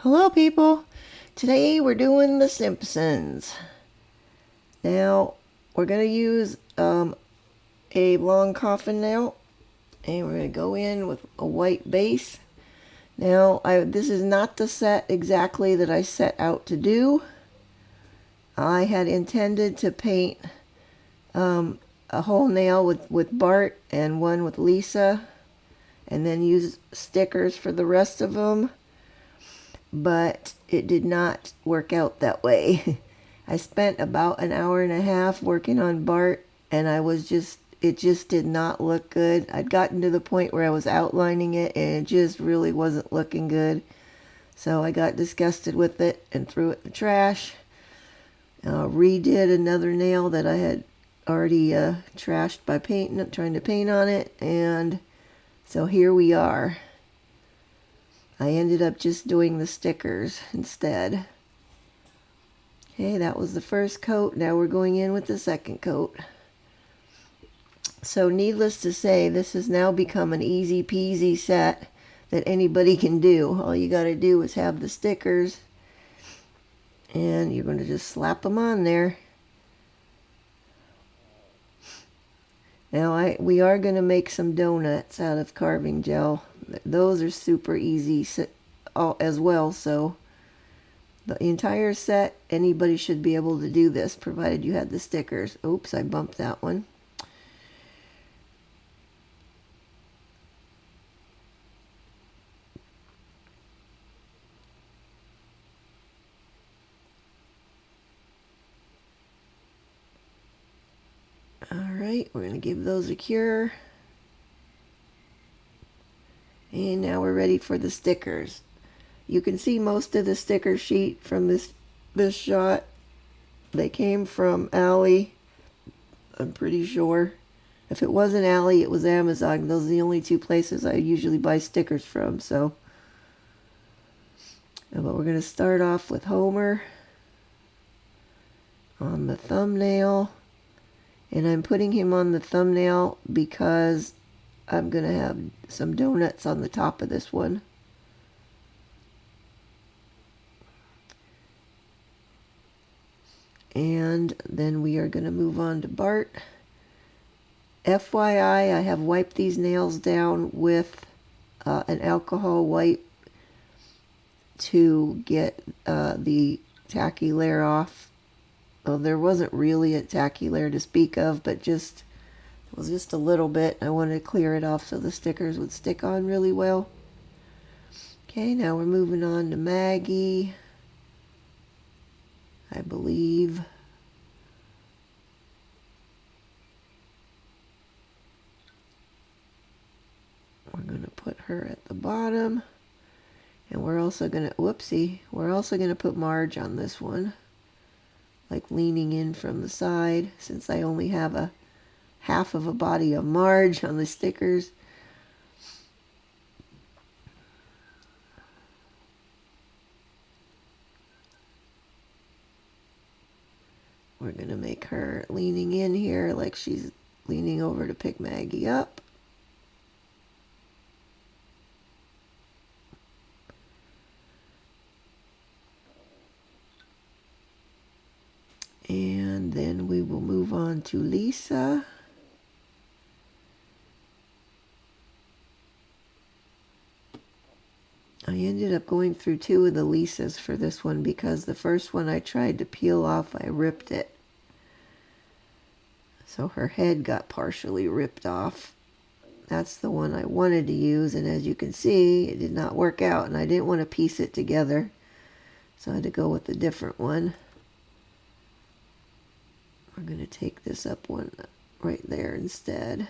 Hello, people. Today we're doing the Simpsons. Now we're gonna use a long coffin nail, and we're gonna go in with a white base. Now, this is not the set exactly that I set out to do. I had intended to paint a whole nail with Bart and one with Lisa, and then use stickers for the rest of them. But it did not work out that way. I spent about an hour and a half working on Bart, and it just did not look good. I'd gotten to the point where I was outlining it, and it just really wasn't looking good. So I got disgusted with it and threw it in the trash. Redid another nail that I had already trashed by trying to paint on it, and so here we are. I ended up just doing the stickers instead. Okay, that was the first coat. Now we're going in with the second coat. So needless to say, this has now become an easy peasy set that anybody can do. All you got to do is have the stickers, and you're going to just slap them on there. Now we are going to make some donuts out of carving gel. Those are super easy as well, so the entire set, anybody should be able to do this, provided you had the stickers. Oops, I bumped that one. Alright, we're going to give those a cure. And now we're ready for the stickers. You can see most of the sticker sheet from this shot. They came from Allie, I'm pretty sure. If it wasn't Allie, it was Amazon. Those are the only two places I usually buy stickers from. So, but we're going to start off with Homer on the thumbnail. And I'm putting him on the thumbnail because I'm going to have some donuts on the top of this one. And then we are going to move on to Bart. FYI, I have wiped these nails down with an alcohol wipe to get the tacky layer off. Well, there wasn't really a tacky layer to speak of, but it was just a little bit. I wanted to clear it off so the stickers would stick on really well. Okay, now we're moving on to Maggie, I believe. We're going to put her at the bottom. And we're also going to put Marge on this one. Like leaning in from the side, since I only have a half of a body of Marge on the stickers. We're going to make her leaning in here like she's leaning over to pick Maggie up. And then we will move on to Lisa. I ended up going through two of the Lisas for this one because the first one I tried to peel off, I ripped it. So her head got partially ripped off. That's the one I wanted to use, and as you can see, it did not work out, and I didn't want to piece it together. So I had to go with a different one. We're going to take this up one right there instead.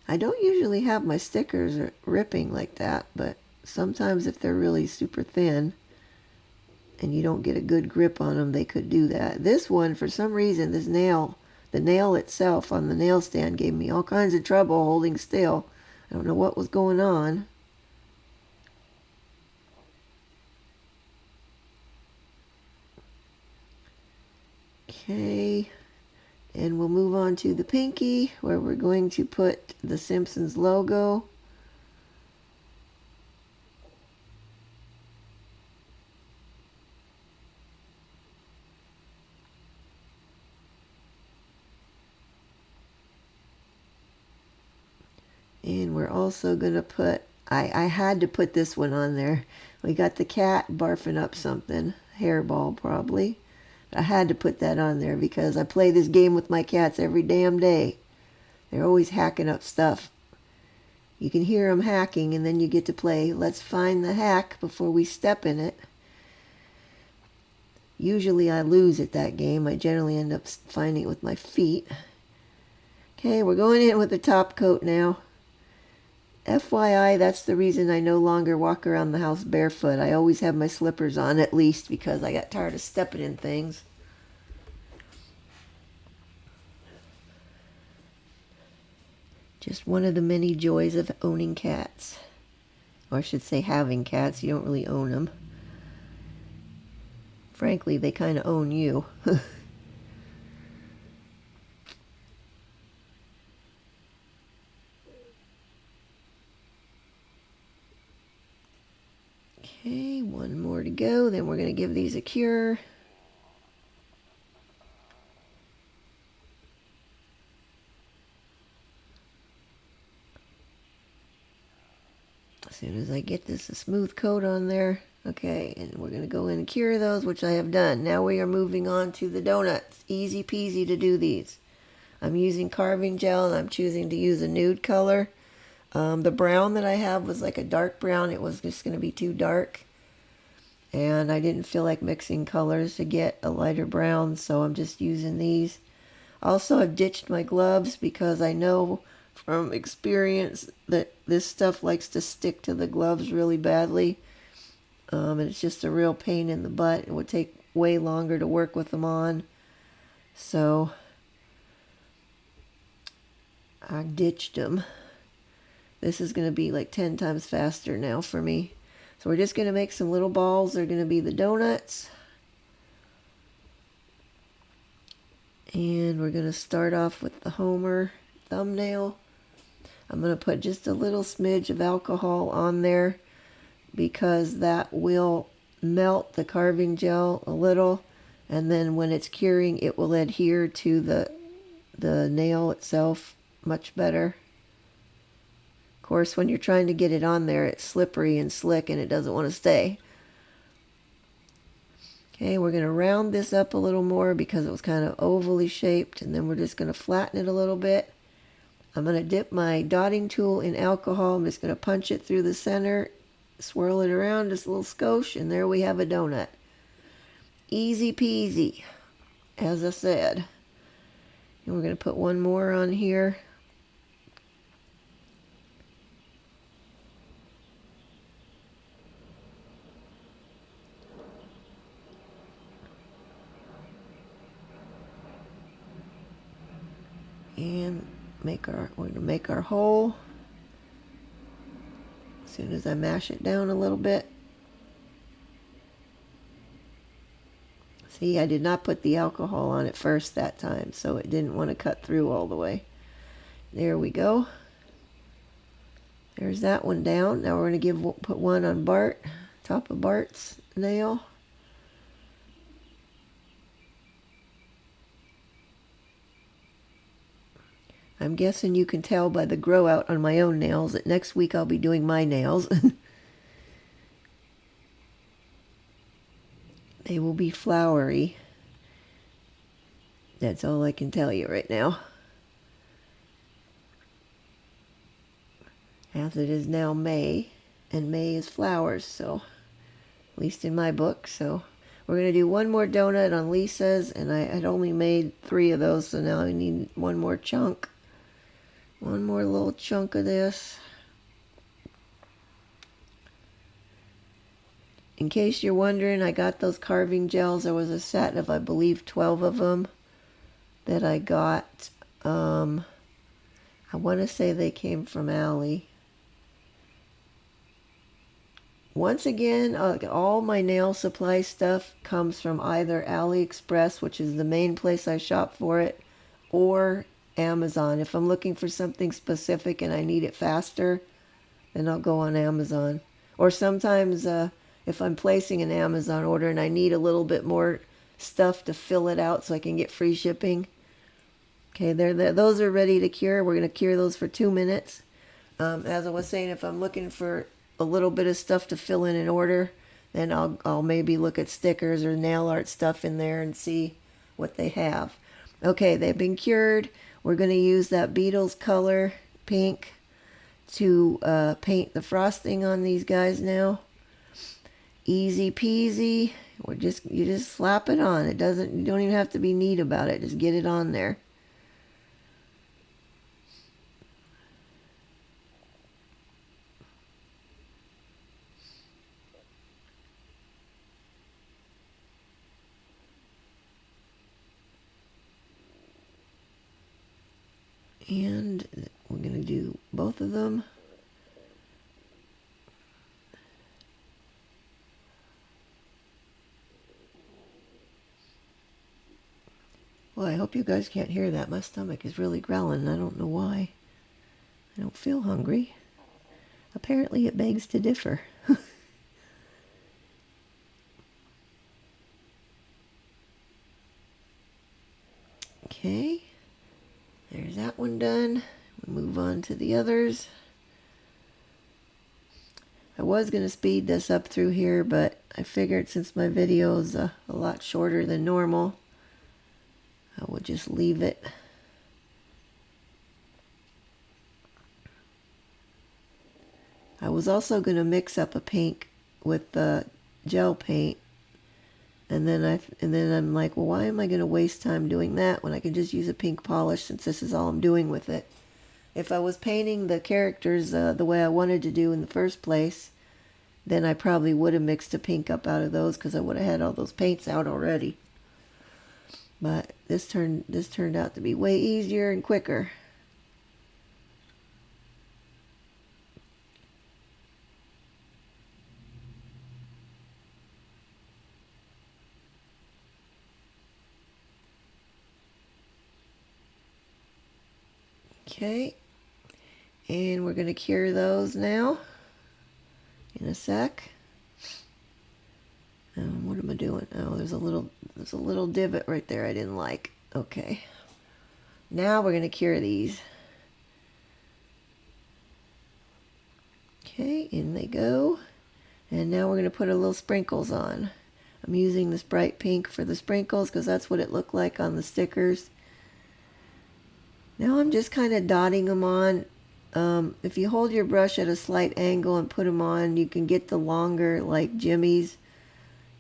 I don't usually have my stickers ripping like that, but sometimes if they're really super thin and you don't get a good grip on them, they could do that. This one, for some reason, the nail itself on the nail stand gave me all kinds of trouble holding still. I don't know what was going on. Okay, and we'll move on to the pinky, where we're going to put the Simpsons logo And we're also going to put, I had to put this one on there. We got the cat barfing up something, hairball probably. I had to put that on there because I play this game with my cats every damn day. They're always hacking up stuff. You can hear them hacking, and then you get to play Let's Find the Hack before we step in it. Usually I lose at that game. I generally end up finding it with my feet. Okay, we're going in with the top coat now. FYI, that's the reason I no longer walk around the house barefoot. I always have my slippers on at least because I got tired of stepping in things. Just one of the many joys of owning cats. Or I should say having cats. You don't really own them. Frankly, they kind of own you. Okay, one more to go. Then we're going to give these a cure. As soon as I get this a smooth coat on there. Okay, and we're going to go in and cure those, which I have done. Now we are moving on to the donuts. Easy peasy to do these. I'm using carving gel, and I'm choosing to use a nude color. The brown that I have was like a dark brown. It was just going to be too dark. And I didn't feel like mixing colors to get a lighter brown, so I'm just using these. Also, I've ditched my gloves because I know from experience that this stuff likes to stick to the gloves really badly. And it's just a real pain in the butt. It would take way longer to work with them on. So I ditched them. This is going to be like 10 times faster now for me. So we're just going to make some little balls. They're going to be the donuts. And we're going to start off with the Homer thumbnail. I'm going to put just a little smidge of alcohol on there because that will melt the carving gel a little. And then when it's curing, it will adhere to the nail itself much better. Of course, when you're trying to get it on there, it's slippery and slick and it doesn't want to stay. Okay, we're going to round this up a little more because it was kind of ovally shaped, and then we're just going to flatten it a little bit. I'm going to dip my dotting tool in alcohol. I'm just going to punch it through the center, swirl it around just a little skosh, and there we have a donut. Easy peasy, as I said. And we're going to put one more on here. And we're going to make our hole. As soon as I mash it down a little bit. See, I did not put the alcohol on it first that time, so it didn't want to cut through all the way. There we go. There's that one down. Now we're going to put one on Bart, top of Bart's nail. I'm guessing you can tell by the grow out on my own nails that next week I'll be doing my nails. They will be flowery. That's all I can tell you right now. As it is now May, and May is flowers, so at least in my book. So we're going to do one more donut on Lisa's, and I had only made 3 of those, so now I need one more chunk. One more little chunk of this. In case you're wondering, I got those carving gels. There was a set of, I believe, 12 of them that I got. I want to say they came from Allie. Once again, all my nail supply stuff comes from either AliExpress, which is the main place I shop for it, or Amazon. If I'm looking for something specific and I need it faster, then I'll go on Amazon. Or sometimes if I'm placing an Amazon order and I need a little bit more stuff to fill it out so I can get free shipping. Okay, those are ready to cure. We're going to cure those for 2 minutes. As I was saying, if I'm looking for a little bit of stuff to fill in an order, then I'll maybe look at stickers or nail art stuff in there and see what they have. Okay, they've been cured. We're going to use that Beetles color pink to paint the frosting on these guys now. Easy peasy. You just slap it on. You don't even have to be neat about it. Just get it on there. And we're going to do both of them. Well, I hope you guys can't hear that. My stomach is really growling. I don't know why. I don't feel hungry. Apparently it begs to differ. Okay. There's that one done. We'll move on to the others. I was going to speed this up through here, but I figured since my video is a lot shorter than normal, I will just leave it. I was also going to mix up a pink with the gel paint, and then I'm like, well, why am I going to waste time doing that when I can just use a pink polish since this is all I'm doing with it? If I was painting the characters the way I wanted to do in the first place, then I probably would have mixed a pink up out of those because I would have had all those paints out already. But this turned out to be way easier and quicker. Okay, and we're going to cure those now in a sec. What am I doing? Oh, there's a little divot right there I didn't like. Okay, now we're going to cure these. Okay, in they go. And now we're going to put a little sprinkles on. I'm using this bright pink for the sprinkles because that's what it looked like on the stickers. Now I'm just kind of dotting them on. If you hold your brush at a slight angle and put them on, you can get the longer, like jimmies,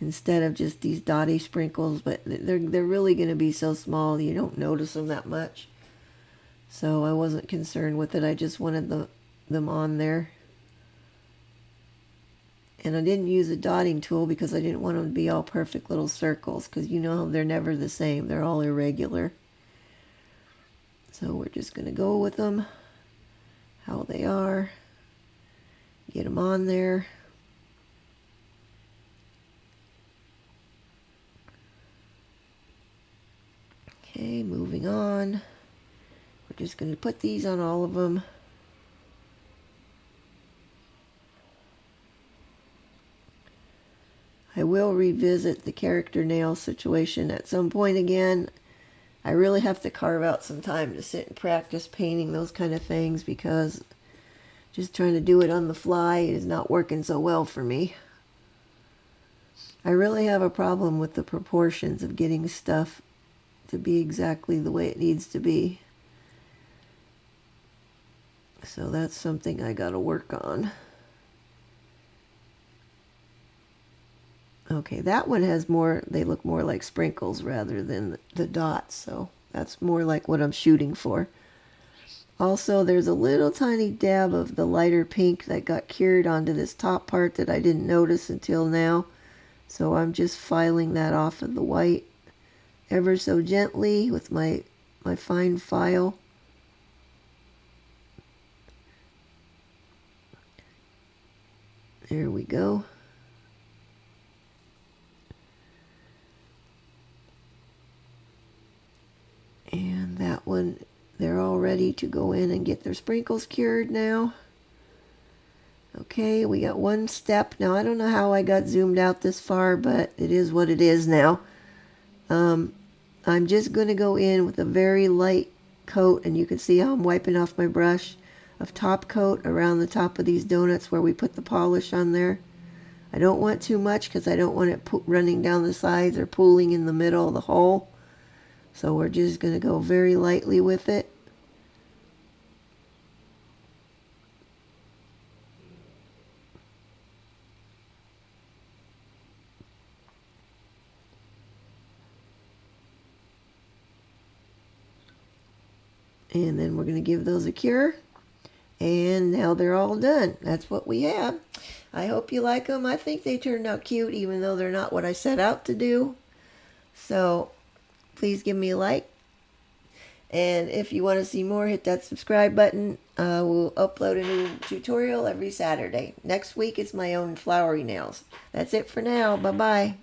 instead of just these dotty sprinkles. But they're really going to be so small you don't notice them that much. So I wasn't concerned with it. I just wanted them on there. And I didn't use a dotting tool because I didn't want them to be all perfect little circles, because you know they're never the same. They're all irregular. So we're just going to go with them how they are. Get them on there. Okay, moving on. We're just going to put these on all of them. I will revisit the character nail situation at some point again. I really have to carve out some time to sit and practice painting those kind of things, because just trying to do it on the fly is not working so well for me. I really have a problem with the proportions of getting stuff to be exactly the way it needs to be. So that's something I got to work on. Okay, that one has more, they look more like sprinkles rather than the dots, so that's more like what I'm shooting for. Also, there's a little tiny dab of the lighter pink that got cured onto this top part that I didn't notice until now. So I'm just filing that off of the white ever so gently with my fine file. There we go. And that one, they're all ready to go in and get their sprinkles cured now. Okay, we got one step. Now, I don't know how I got zoomed out this far, but it is what it is now. I'm just going to go in with a very light coat, and you can see how I'm wiping off my brush of top coat around the top of these donuts where we put the polish on there. I don't want too much because I don't want it running down the sides or pooling in the middle of the hole. So we're just going to go very lightly with it. And then we're going to give those a cure. And now they're all done. That's what we have. I hope you like them. I think they turned out cute, even though they're not what I set out to do. So please give me a like. And if you want to see more, hit that subscribe button. We'll upload a new tutorial every Saturday. Next week is my own flowery nails. That's it for now. Bye-bye.